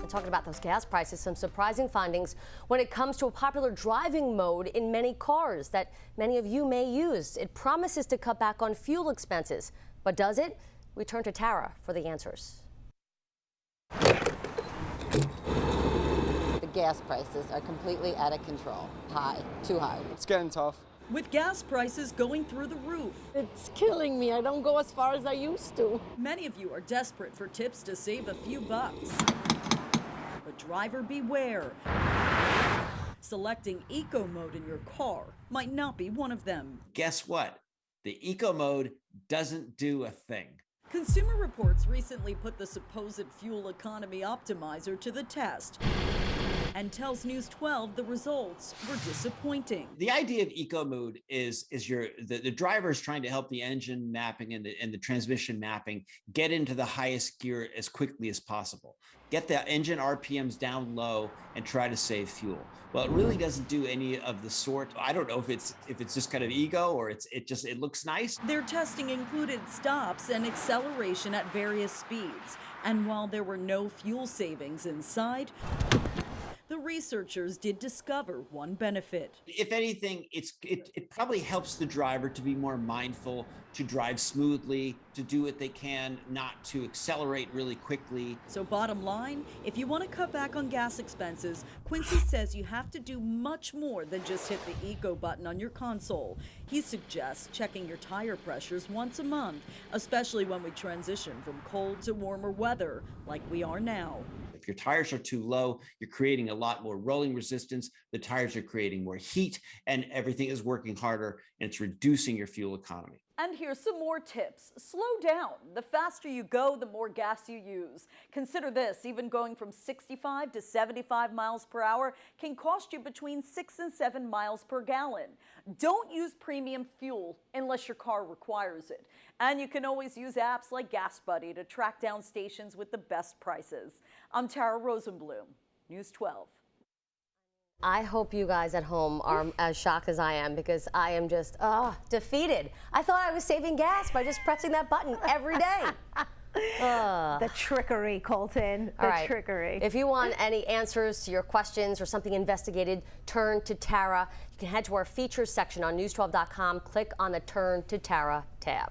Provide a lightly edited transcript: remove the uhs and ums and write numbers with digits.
Talking about those gas prices, some surprising findings when it comes to a popular driving mode in many cars that many of you may use. It promises to cut back on fuel expenses, but does it? We turn to Tara for the answers. The gas prices are completely out of control. High, too high. It's getting tough. With gas prices going through the roof, It's killing me. I don't go as far as I used to. many of you are desperate for tips to save a few bucks. But driver beware. Selecting eco mode in your car might not be one of them. Guess what? The eco mode doesn't do a thing. Consumer Reports recently put the supposed fuel economy optimizer to the test and tells News 12 the results were disappointing. The idea of eco mode is the driver is trying to help the engine mapping and the transmission mapping get into the highest gear as quickly as possible. Get the engine RPMs down low and try to save fuel. Well, it really doesn't do any of the sort. I don't know if it's just kind of ego or it looks nice. Their testing included stops and acceleration at various speeds. And while there were no fuel savings inside, the researchers did discover one benefit. If anything, it probably helps the driver to be more mindful, to drive smoothly, to do what they can, not to accelerate really quickly. So bottom line, if you want to cut back on gas expenses, Quincy says you have to do much more than just hit the eco button on your console. He suggests checking your tire pressures once a month, especially when we transition from cold to warmer weather like we are now. If your tires are too low, you're creating a lot more rolling resistance. The tires are creating more heat and everything is working harder and it's reducing your fuel economy. And here's some more tips. Slow down. The faster you go, the more gas you use. Consider this, even going from 65 to 75 miles per hour can cost you between 6 and 7 miles per gallon. Don't use premium fuel unless your car requires it. And you can always use apps like Gas Buddy to track down stations with the best prices. I'm Tara Rosenblum, News 12. I hope you guys at home are as shocked as I am because I am just defeated. I thought I was saving gas by just pressing that button every day. The trickery, Colton. The trickery. If you want any answers to your questions or something investigated, turn to Tara. You can head to our features section on news12.com, click on the Turn to Tara tab.